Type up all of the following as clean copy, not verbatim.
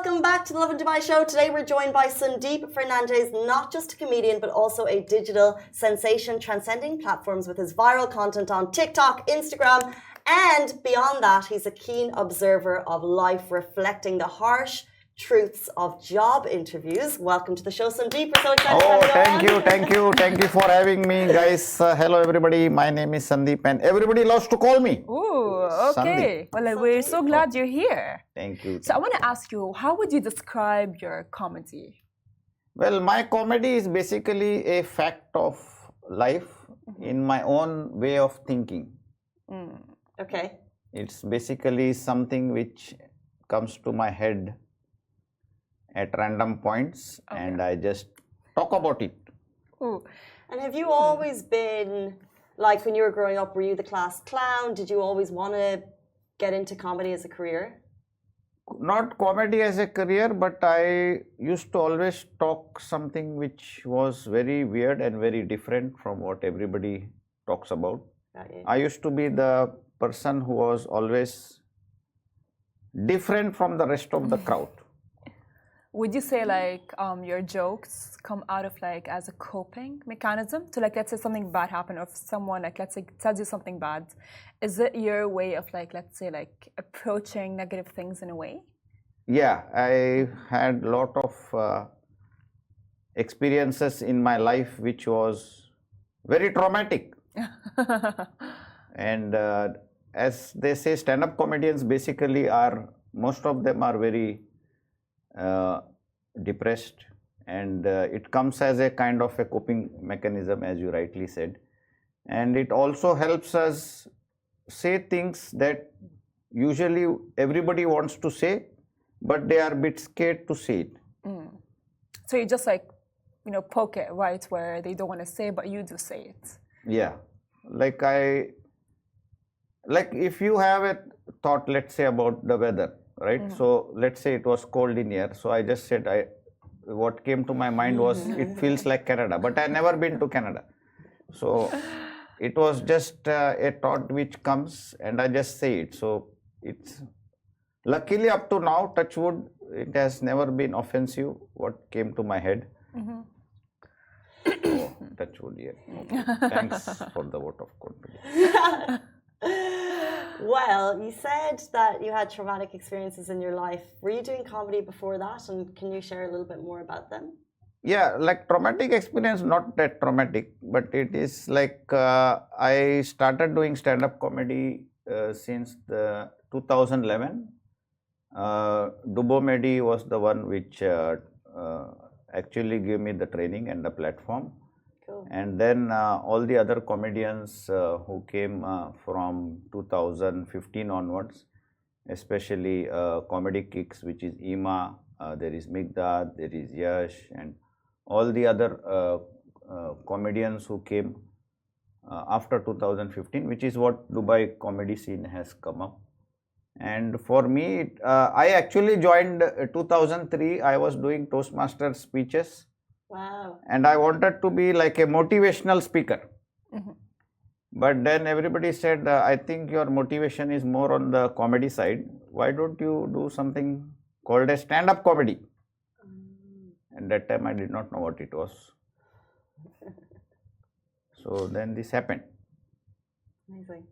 welcome back to the Lovin Dubai show. Today we're joined by Sundeep Fernandes, not just a comedian but also a digital sensation, transcending platforms with his viral content on TikTok, Instagram, and beyond that, he's a keen observer of life, reflecting the harsh truths of job interviews. Welcome to the show, Sundeep. We're so excited to have you on. Thank you for having me, guys. Hello, everybody. My name is Sundeep, and everybody loves to call me. Ooh, okay. Sundeep. Well, we're so glad you're here. Thank you. So I want to ask you, how would you describe your comedy? Well, my comedy is basically a fact of life in my own way of thinking. Okay. It's basically something which comes to my head at random points, and I just talk about it. Ooh. And have you always been, like when you were growing up, were you the class clown? Did you always want to get into comedy as a career? Not comedy as a career, but I used to always talk something which was very weird and very different from what everybody talks about. I used to be the person who was always different from the rest of the crowd. Would you say like your jokes come out of like as a coping mechanism to like, let's say something bad happened, or if someone like, let's say tells you something bad, is it your way of like, let's say like approaching negative things in a way? Yeah, I had a lot of experiences in my life which was very traumatic. And as they say, stand-up comedians basically are, most of them are very depressed, and it comes as a kind of a coping mechanism, as you rightly said, and it also helps us say things that usually everybody wants to say, but they are a bit scared to say it. So you just like, you know, poke it right where they don't want to say, but you do say it. Yeah, like if you have a thought, let's say about the weather, right? So let's say it was cold in here. So I just said, what came to my mind was, it feels like Canada, but I never been to Canada. So it was just a thought which comes, and I just say it. So it's luckily up to now, touch wood, it has never been offensive what came to my head. So, touch wood, yeah. Okay. Thanks for the vote of confidence. Well, you said that you had traumatic experiences in your life. Were you doing comedy before that, and can you share a little bit more about them? Yeah, like traumatic experience, not that traumatic, but it is like I started doing stand-up comedy since the 2011. Dubomedi was the one which actually gave me the training and the platform. Cool. And then all the other comedians who came from 2015 onwards, especially Comedy Kicks, which is Ima, there is Migdad, there is Yash, and all the other comedians who came after 2015, which is what Dubai comedy scene has come up. And for me, I actually joined 2003. I was doing Toastmaster speeches. Wow. And I wanted to be like a motivational speaker. But then everybody said, I think your motivation is more on the comedy side. Why don't you do something called a stand-up comedy? And that time I did not know what it was. So then this happened. Amazing.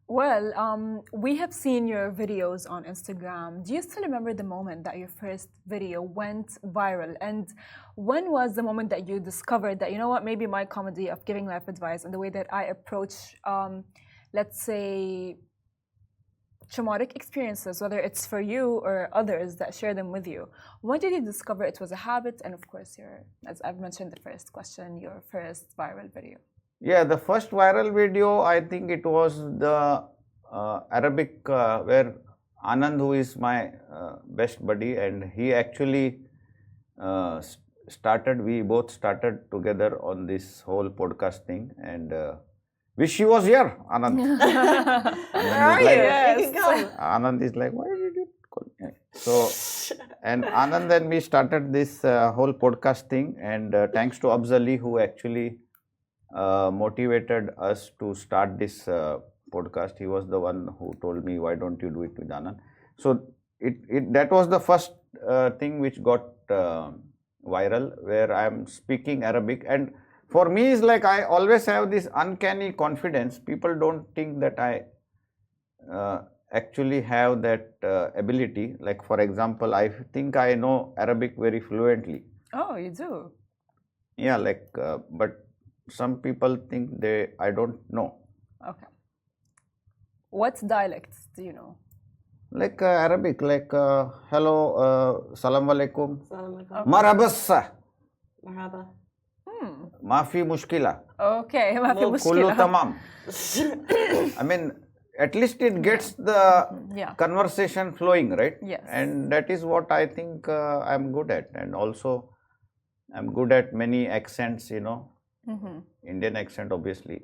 Well, we have seen your videos on Instagram. Do you still remember the moment that your first video went viral? And when was the moment that you discovered that, you know what, maybe my comedy of giving life advice and the way that I approach, let's say, traumatic experiences, whether it's for you or others that share them with you, when did you discover it was a habit? And of course, as I've mentioned the first question, your first viral video. Yeah, the first viral video, I think it was the Arabic where Anand, who is my best buddy, and he actually we both started together on this whole podcast thing, and wish he was here, Anand. Anand is like, why did you call me? So, and Anand and me started this whole podcast thing, and thanks to Abzali, who actually motivated us to start this podcast. He was the one who told me, why don't you do it with Anand? So that was the first thing which got viral, where I am speaking Arabic, and for me is like I always have this uncanny confidence. People don't think that I actually have that ability. Like for example, I think I know Arabic very fluently. Oh, you do? Yeah, like but some people think I don't know. Okay. What dialects do you know? Like Arabic, like hello, salam alaikum, Assalamualaikum. marhabassa, Marhaba. maafi mushkila, Okay, ما في kullu مشكلة. tamam. I mean, at least it gets the Yeah. conversation flowing, right? Yes. And that is what I think I'm good at. And also, I'm good at many accents, Indian accent, obviously,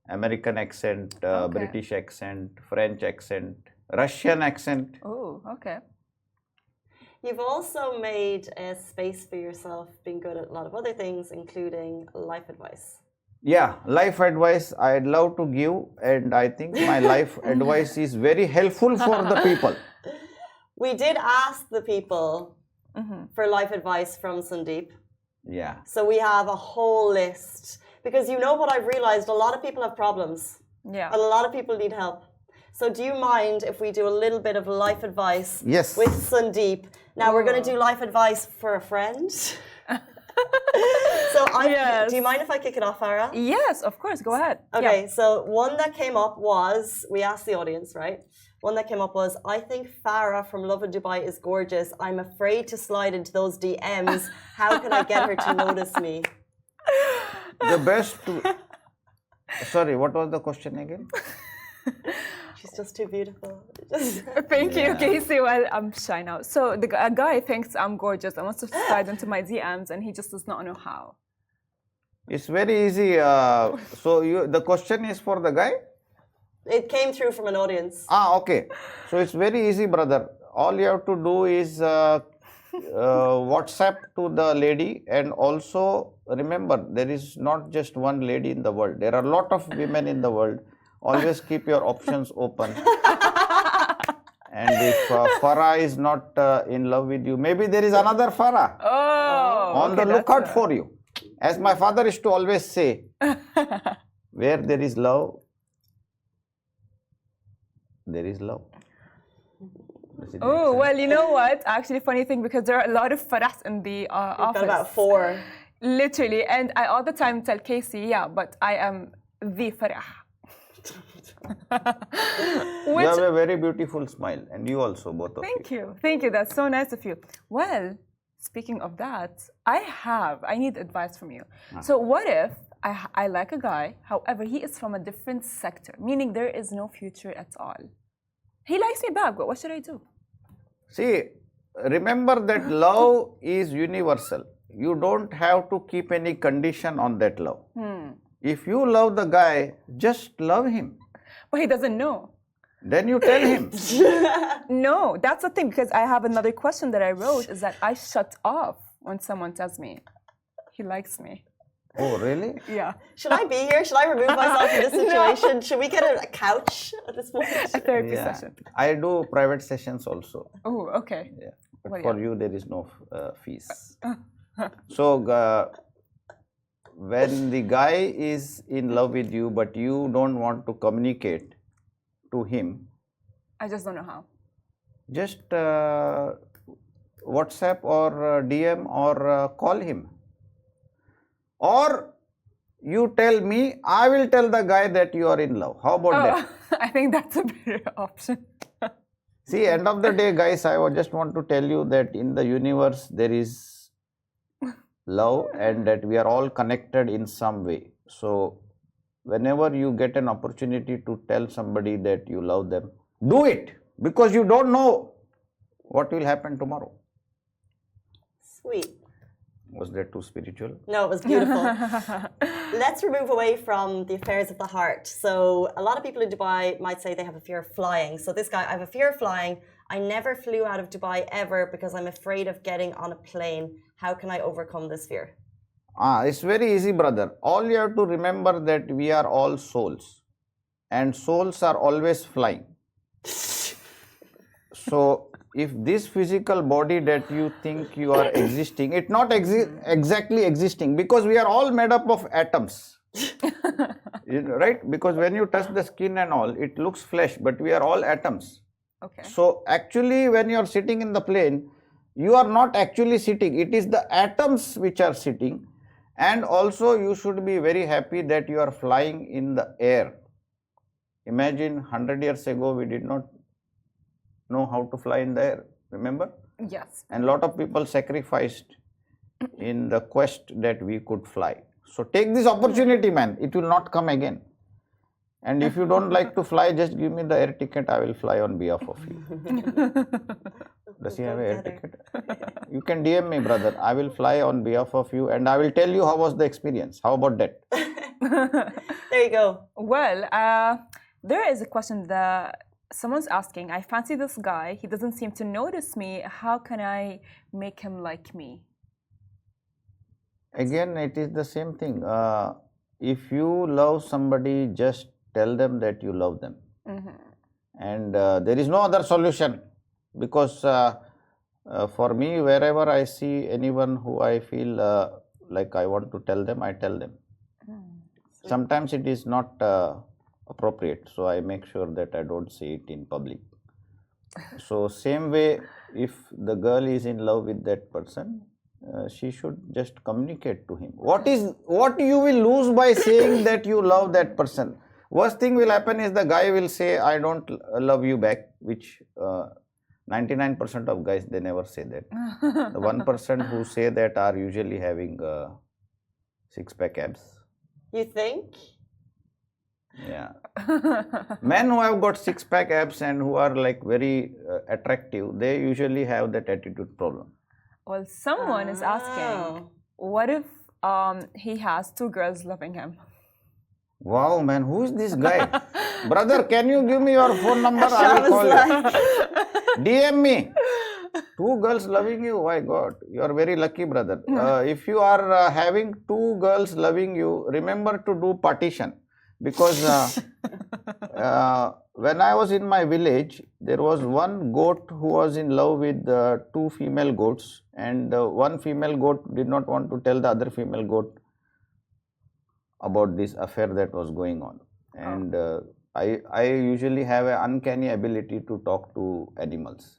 American accent, Okay. British accent, French accent, Russian accent. Oh, okay. You've also made a space for yourself, being good at a lot of other things, including life advice. Yeah, life advice I'd love to give, and I think my life advice is very helpful for the people. We did ask the people for life advice from Sundeep. Yeah. So we have a whole list. Because what I've realized, a lot of people have problems. Yeah. And a lot of people need help. So do you mind if we do a little bit of life advice Yes. with Sundeep? Now we're going to do life advice for a friend. Yes. Do you mind if I kick it off, Farah? Yes, of course. Go ahead. Okay, Yeah. so one that came up was, we asked the audience, right? One that came up was, I think Farah from Lovin Dubai is gorgeous. I'm afraid to slide into those DMs. How can I get her to notice me? The best to... Sorry, what was the question again? She's just too beautiful. Thank you, Casey. Well, I'm shy now. So a guy thinks I'm gorgeous and wants to slide into my DMs, and he just does not know how. It's very easy. The question is for the guy? It came through from an audience. Okay. So it's very easy, brother. All you have to do is WhatsApp to the lady, and also remember, there is not just one lady in the world. There are a lot of women in the world. Always keep your options open. And if Farah is not in love with you, maybe there is another Farah on the lookout for you. As my father used to always say, where there is love, there is love. Oh, well, you know what? Actually, funny thing, because there are a lot of Farahs in the office. Got about 4. Literally. And I all the time tell Casey, yeah, but I am the Farah. You have a very beautiful smile, and you also, both of you. Thank you. Thank you. That's so nice of you. Well, speaking of that, I need advice from you. So what if I like a guy, however, he is from a different sector, meaning there is no future at all. He likes me back, but what should I do? See, remember that love is universal. You don't have to keep any condition on that love. If you love the guy, just love him. But he doesn't know. Then you tell him. No, that's the thing, because I have another question that I wrote, is that I shut off when someone tells me he likes me. Oh, really? Yeah. Should I be here? Should I remove myself from this situation? Should we get a couch at this point? A therapy session. I do private sessions also. Oh, okay. Yeah. But Well, for you, there is no fees. So, when the guy is in love with you, but you don't want to communicate to him, I just don't know how. just WhatsApp or DM or call him. Or you tell me, I will tell the guy that you are in love. How about that? I think that's a better option. See, end of the day, guys, I just want to tell you that in the universe, there is love, and that we are all connected in some way. So, whenever you get an opportunity to tell somebody that you love them, do it, because you don't know what will happen tomorrow. Sweet. Was that too spiritual? No, it was beautiful. Let's remove away from the affairs of the heart. So a lot of people in Dubai might say they have a fear of flying. So this guy, I have a fear of flying. I never flew out of Dubai ever because I'm afraid of getting on a plane. How can I overcome this fear? It's very easy, brother. All you have to remember that we are all souls, and souls are always flying. So if this physical body that you think you are existing, it's not exactly existing, because we are all made up of atoms. Right? Because when you touch the skin and all, it looks flesh, but we are all atoms. Okay. So actually when you are sitting in the plane, you are not actually sitting. It is the atoms which are sitting. And also you should be very happy that you are flying in the air. Imagine 100 years ago, we did not know how to fly in the air. Remember? Yes. And a lot of people sacrificed in the quest that we could fly. So take this opportunity, man. It will not come again. And if you don't like to fly, just give me the air ticket. I will fly on behalf of you. Does he have an air ticket? You can DM me, brother. I will fly on behalf of you and I will tell you how was the experience. How about that? There you go. Well, there is a question that someone's asking. I fancy this guy. He doesn't seem to notice me. How can I make him like me? Again, it is the same thing. If you love somebody, just tell them that you love them. And there is no other solution, because for me, wherever I see anyone who I feel like I want to tell them, I tell them. Sometimes it is not appropriate, so I make sure that I don't say it in public. So same way, if the girl is in love with that person, she should just communicate to him. What you will lose by saying that you love that person? Worst thing will happen is the guy will say, I don't love you back, which 99% of guys, they never say that. The 1% who say that are usually having six-pack abs. You think? Yeah. Men who have got six-pack abs and who are like very attractive, they usually have that attitude problem. Well, someone is asking, what if he has two girls loving him? Wow, man, who is this guy? Brother, can you give me your phone number? I will call you. DM me. Two girls loving you, my God, you are very lucky, brother. If you are having two girls loving you, remember to do partition. Because when I was in my village, there was one goat who was in love with two female goats, and one female goat did not want to tell the other female goat about this affair that was going on. And I usually have an uncanny ability to talk to animals.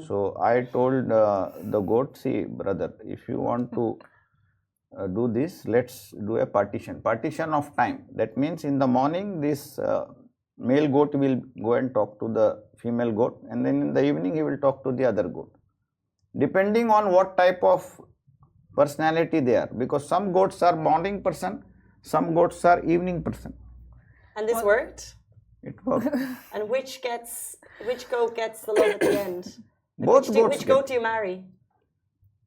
So I told the goat, see, brother, if you want to do this, let's do a partition of time. That means in the morning, this male goat will go and talk to the female goat, and then in the evening he will talk to the other goat, depending on what type of personality they are, because some goats are morning person, some goats are evening person. And this worked? It worked. And which goat gets the love at the end? Both goats. Which goat do you marry?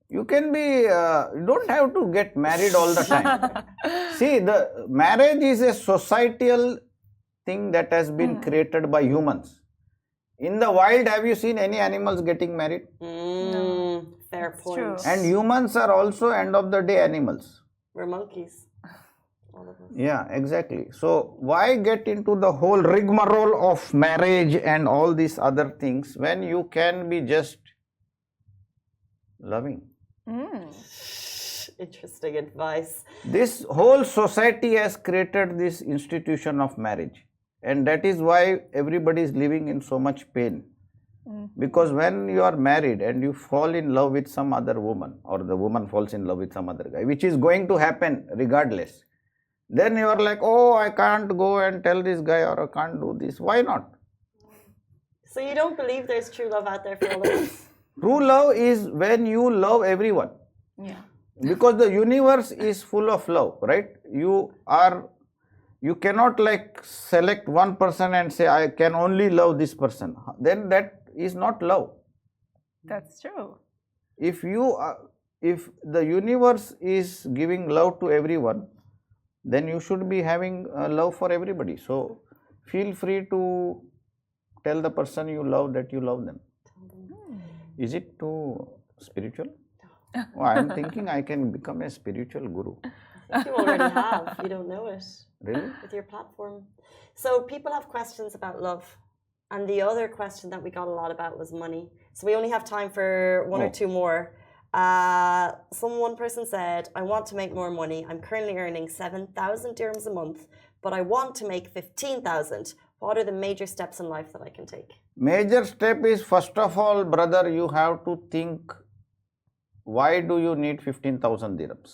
You can be, you don't have to get married all the time. See, the marriage is a societal thing that has been created by humans. In the wild, have you seen any animals getting married? No. Fair point. True. And humans are also, end of the day, animals. We're monkeys. All of us. Yeah, exactly. So why get into the whole rigmarole of marriage and all these other things when you can be just loving? Interesting advice. This whole society has created this institution of marriage, and that is why everybody is living in so much pain. Because when you are married and you fall in love with some other woman, or the woman falls in love with some other guy, which is going to happen regardless, then you are like, oh, I can't go and tell this guy, or I can't do this. Why not? So you don't believe there's true love out there for all of us? True love is when you love everyone. Yeah. Because the universe is full of love, right? You cannot like select one person and say, I can only love this person. Then that is not love. That's true. If the universe is giving love to everyone, then you should be having love for everybody. So feel free to tell the person you love that you love them. Is it too spiritual? Oh, I am thinking I can become a spiritual guru. I think you already have. You don't know it. Really? With your platform. So people have questions about love. And the other question that we got a lot about was money. So we only have time for one or two more. One person said, I want to make more money. I'm currently earning 7,000 dirhams a month, but I want to make 15,000. What are the major steps in life that I can take? Major step is, first of all, brother, you have to think, why do you need 15,000 dirhams?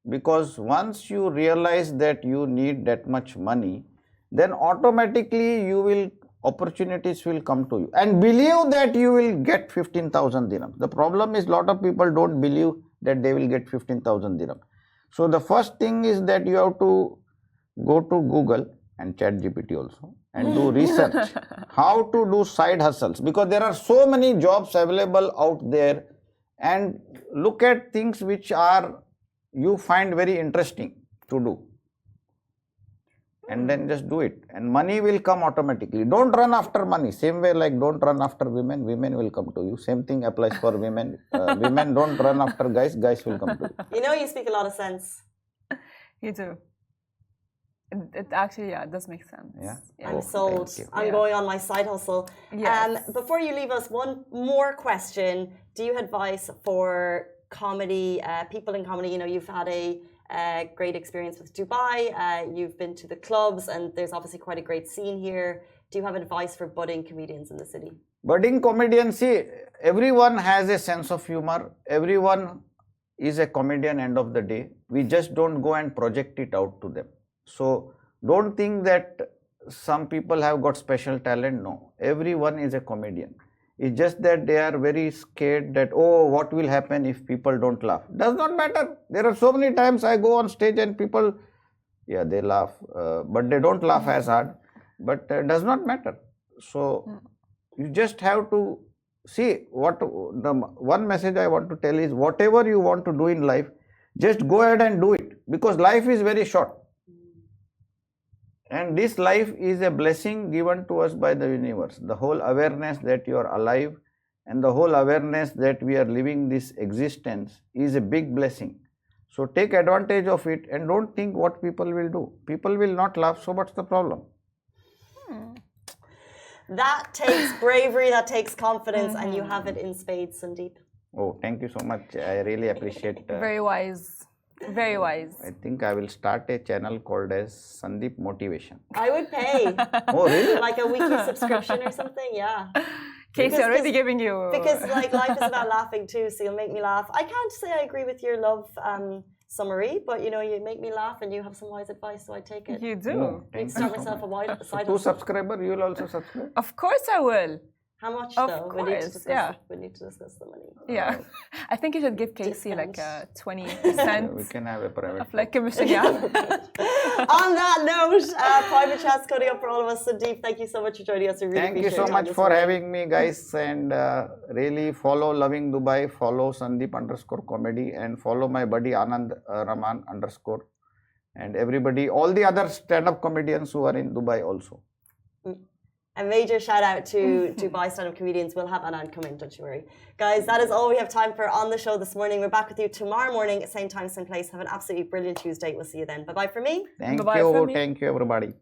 Because once you realize that you need that much money, then automatically opportunities will come to you. And believe that you will get 15,000 dirhams. The problem is, lot of people don't believe that they will get 15,000 dirhams. So the first thing is that you have to go to Google and ChatGPT also and do research how to do side hustles, because there are so many jobs available out there, and look at things which you find very interesting to do, and then just do it, and money will come automatically. Don't run after money. Same way, like don't run after women, women will come to you. Same thing applies for women. Women don't run after guys, guys will come to you. You know, you speak a lot of sense. You do. It actually, yeah, it does make sense. Yeah. I'm sold. I'm going on my side hustle. Yes. Before you leave us, one more question. Do you have advice for comedy, people in comedy? You know, you've had a great experience with Dubai. You've been to the clubs, and there's obviously quite a great scene here. Do you have advice for budding comedians in the city? Budding comedians, see, everyone has a sense of humor. Everyone is a comedian end of the day. We just don't go and project it out to them. So don't think that some people have got special talent. No, everyone is a comedian. It's just that they are very scared that, oh, what will happen if people don't laugh? Does not matter. There are so many times I go on stage and people, yeah, they laugh, but they don't laugh as hard. But does not matter. So you just have to see the one message I want to tell is, whatever you want to do in life, just go ahead and do it, because life is very short. And this life is a blessing given to us by the universe. The whole awareness that you are alive and the whole awareness that we are living this existence is a big blessing. So take advantage of it and don't think what people will do. People will not laugh, so what's the problem? That takes bravery, that takes confidence, and you have it in spades, Sundeep. Oh, thank you so much. I really appreciate. Very wise. Very wise. I think I will start a channel called as Sundeep Motivation. I would pay. Oh, really? Like a weekly subscription or something, yeah. Casey already giving you. Because like life is about laughing too, so you'll make me laugh. I can't say I agree with your love summary, but you know, you make me laugh and you have some wise advice, so I take it. You do. I need to start myself a wide side. 2 subscribers, you will also subscribe? Of course I will. How much Of though? course, We need to discuss the money. Yeah. I think you should give Casey like a 20% We can have a private. of like commission. Yeah. On that note, private chat's coming up for all of us. Sundeep, thank you so much for joining us. We really Thank you appreciate so your time much this for morning. having me, guys, and really follow Lovin Dubai, follow Sundeep_comedy, and follow my buddy Anand Raman_, and everybody, all the other stand-up comedians who are in Dubai also. A major shout out to Dubai stand-up comedians. We'll have Anand come in, don't you worry. Guys, that is all we have time for on the show this morning. We're back with you tomorrow morning, same time, same place. Have an absolutely brilliant Tuesday. We'll see you then. Bye-bye for me. Thank Bye-bye you. from me. Thank you, everybody.